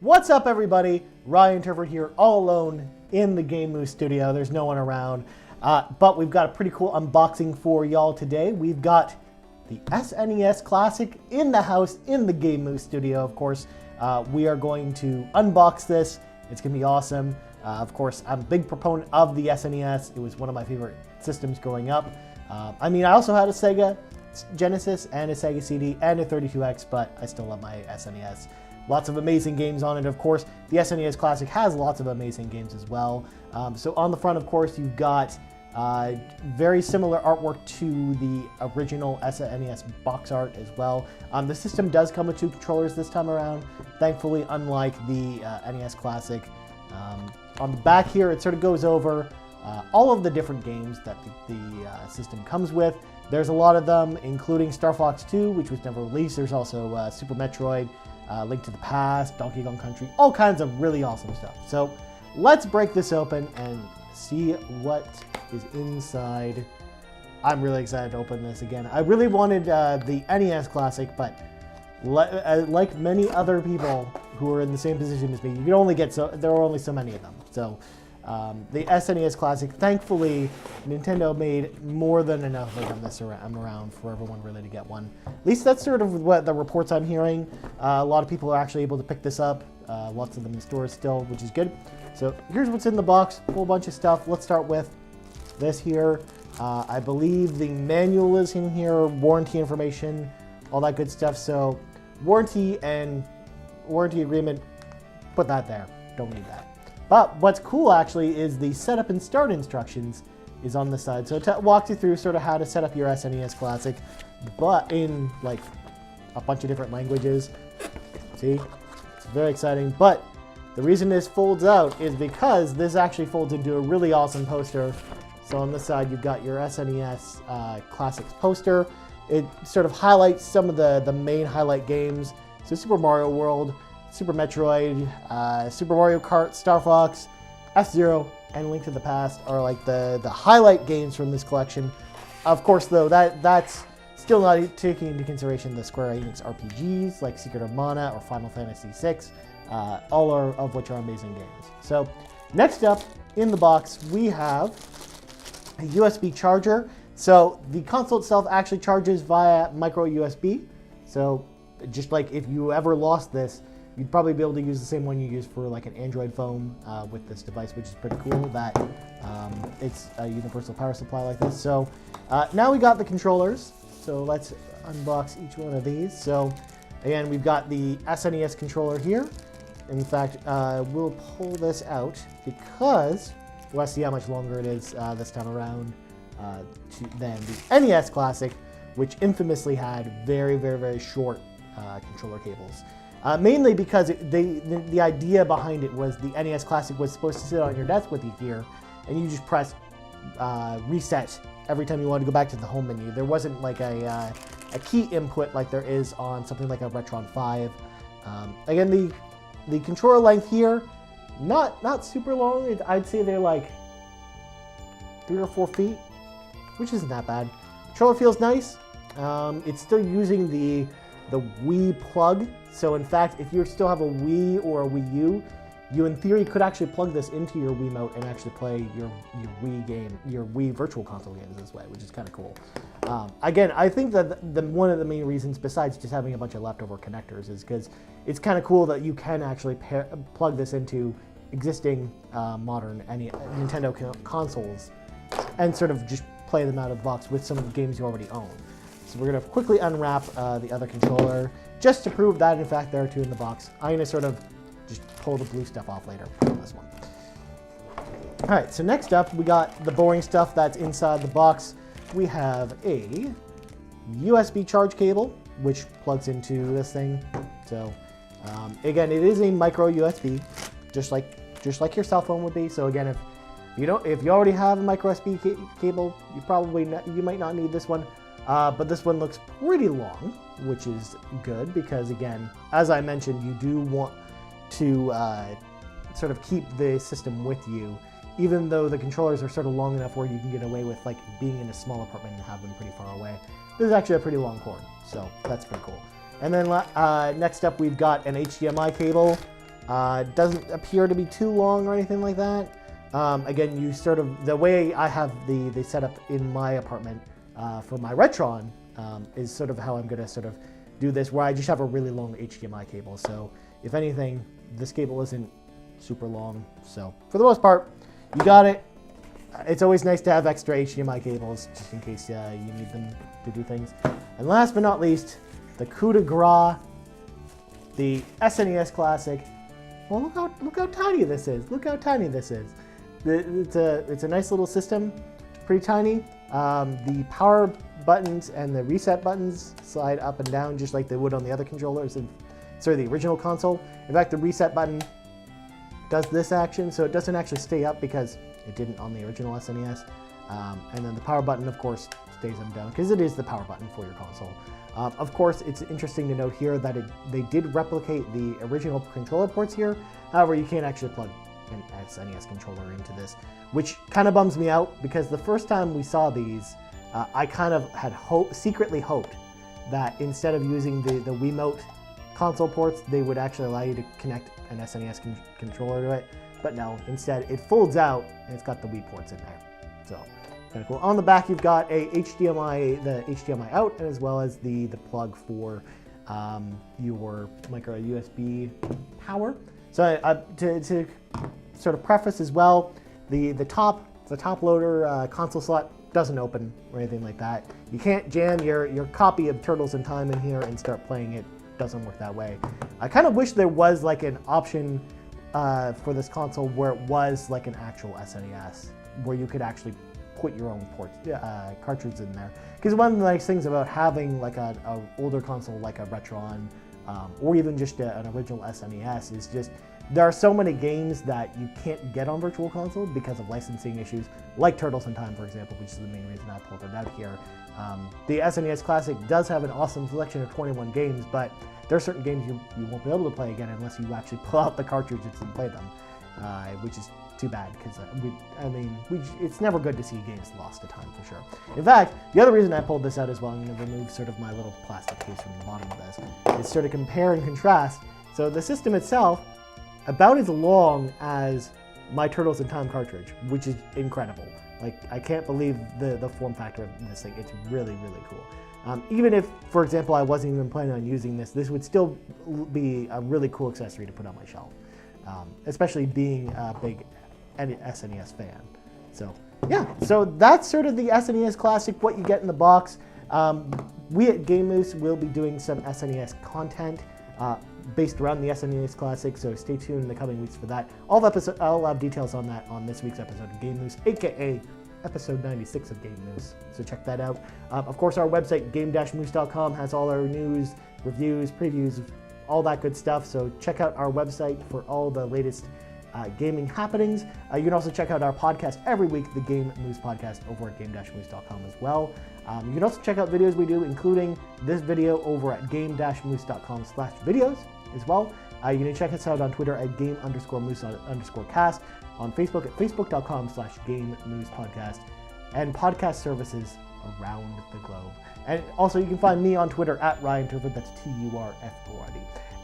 What's up, everybody? Ryan Turford here, all alone in the Game Moose studio. There's no one around, but we've got a pretty cool unboxing for y'all today. We've got the SNES Classic in the house in the Game Moose studio, of course. We are going to unbox this. It's going to be awesome. Of course, I'm a big proponent of the SNES. It was one of my favorite systems growing up. I also had a Sega Genesis and a Sega CD and a 32X, but I still love my SNES. Lots of amazing games on it, of course. The SNES Classic has lots of amazing games as well. So on the front, of course, you've got very similar artwork to the original SNES box art as well. The system does come with 2 controllers this time around, thankfully, unlike the NES Classic. On the back here, it sort of goes over all of the different games that the system comes with. There's a lot of them, including Star Fox 2, which was never released. There's also Super Metroid, Link to the Past, Donkey Kong Country, all kinds of really awesome stuff. So let's break this open and see what is inside. I'm really excited to open this again. I really wanted the NES Classic, but like many other people who are in the same position as me, you can only get there are only so many of them. So the SNES Classic, thankfully, Nintendo made more than enough of them this around for everyone really to get one. At least that's sort of what the reports I'm hearing. A lot of people are actually able to pick this up. Lots of them in stores still, which is good. So here's what's in the box, a whole bunch of stuff. Let's start with this here. I believe the manual is in here, warranty information, all that good stuff. So warranty and warranty agreement, put that there. Don't need that. But what's cool actually is the setup and start instructions is on the side. So it walks you through sort of how to set up your SNES Classic, but in like a bunch of different languages. See, it's very exciting. But the reason this folds out is because this actually folds into a really awesome poster. So on this side, you've got your SNES Classics poster. It sort of highlights some of the main highlight games. So Super Mario World, Super Metroid, Super Mario Kart, Star Fox, F-Zero, and Link to the Past are like the highlight games from this collection. Of course, though, that's still not taking into consideration the Square Enix RPGs like Secret of Mana or Final Fantasy VI, all of which are amazing games. So next up in the box, we have a USB charger. So the console itself actually charges via micro USB. So just like if you ever lost this, you'd probably be able to use the same one you use for like an Android phone with this device, which is pretty cool that it's a universal power supply like this. So now we got the controllers. So let's unbox each one of these. So again, we've got the SNES controller here. In fact, we'll pull this out because let's see how much longer it is this time around than the NES Classic, which infamously had very, very, very short controller cables. Mainly because the idea behind it was the NES Classic was supposed to sit on your desk with you here, and you just press reset every time you wanted to go back to the home menu. There wasn't like a key input like there is on something like a Retron 5. Again, the controller length here, not super long. I'd say they're like 3 or 4 feet, which isn't that bad. Controller feels nice. It's still using the Wii plug. So in fact, if you still have a Wii or a Wii U, you in theory could actually plug this into your Wiimote and actually play your Wii game, your Wii Virtual Console games this way, which is kind of cool. Again, I think that one of the main reasons, besides just having a bunch of leftover connectors, is because it's kind of cool that you can actually plug this into existing modern Nintendo consoles and sort of just play them out of the box with some of the games you already own. So we're going to quickly unwrap the other controller just to prove that, in fact, there are 2 in the box. I'm going to sort of just pull the blue stuff off later on this one. All right, so next up, we got the boring stuff that's inside the box. We have a USB charge cable, which plugs into this thing. So again, it is a micro USB, just like your cell phone would be. So again, if you already have a micro USB cable, you might not need this one. But this one looks pretty long, which is good because, again, as I mentioned, you do want to sort of keep the system with you, even though the controllers are sort of long enough where you can get away with like being in a small apartment and have them pretty far away. This is actually a pretty long cord, so that's pretty cool. And then next up, we've got an HDMI cable. It doesn't appear to be too long or anything like that. Again, you sort of, the way I have the setup in my apartment for my Retron is sort of how I'm going to sort of do this, where I just have a really long HDMI cable. So if anything, this cable isn't super long. So for the most part, you got it. It's always nice to have extra HDMI cables just in case you need them to do things. And last but not least, the coup de grace, the SNES Classic. Well, look how tiny this is. Look how tiny this is. It's a nice little system, pretty tiny. The power buttons and the reset buttons slide up and down just like they would on the other controllers, the original console. In fact, the reset button does this action, so it doesn't actually stay up because it didn't on the original SNES. And then the power button, of course, stays them down because it is the power button for your console. Of course, it's interesting to note here that they did replicate the original controller ports here. However, you can't actually plug an SNES controller into this, which kind of bums me out because the first time we saw these, I kind of had secretly hoped that instead of using the Wiimote console ports, they would actually allow you to connect an SNES controller to it. But no, instead it folds out and it's got the Wii ports in there. So kind of cool. On the back, you've got the HDMI out, as well as the plug for your micro USB power. So to sort of preface as well, the top loader console slot doesn't open or anything like that. You can't jam your copy of Turtles in Time in here and start playing it. Doesn't work that way. I kind of wish there was like an option for this console where it was like an actual SNES, where you could actually put your own cartridges in there. Because one of the nice things about having like an older console like a Retron or even just an original SNES is just there are so many games that you can't get on Virtual Console because of licensing issues, like Turtles in Time, for example, which is the main reason I pulled it out here. The SNES Classic does have an awesome selection of 21 games, but there are certain games you won't be able to play again unless you actually pull out the cartridges and play them, which is too bad because it's never good to see games lost to time for sure. In fact, the other reason I pulled this out as well, I'm going to remove sort of my little plastic case from the bottom of this, is sort of compare and contrast. So the system itself, about as long as my Turtles in Time cartridge, which is incredible. Like, I can't believe the form factor of this thing. It's really, really cool. Even if, for example, I wasn't even planning on using this would still be a really cool accessory to put on my shelf, especially being a big SNES fan. So yeah, so that's sort of the SNES Classic, what you get in the box. We at Game Moose will be doing some SNES content based around the SNES Classic, so stay tuned in the coming weeks for that. I'll have details on that on this week's episode of Game Moose, aka episode 96 of Game Moose, so check that out. Of course, our website, game-moose.com, has all our news, reviews, previews, all that good stuff, so check out our website for all the latest gaming happenings. You can also check out our podcast every week, the Game Moose Podcast, over at game-moose.com as well. You can also check out videos we do, including this video over at game-moose.com/videos as well. You can check us out on Twitter at game_moose_cast, on Facebook at facebook.com/game-moose-podcast, and podcast services around the globe. And also you can find me on Twitter at Ryan Turford, that's TURFORD.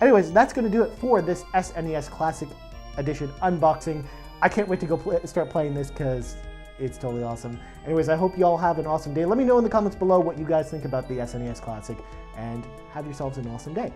Anyways, that's going to do it for this SNES Classic Edition unboxing. I can't wait to go start playing this because it's totally awesome. Anyways, I hope you all have an awesome day. Let me know in the comments below what you guys think about the SNES Classic, and have yourselves an awesome day.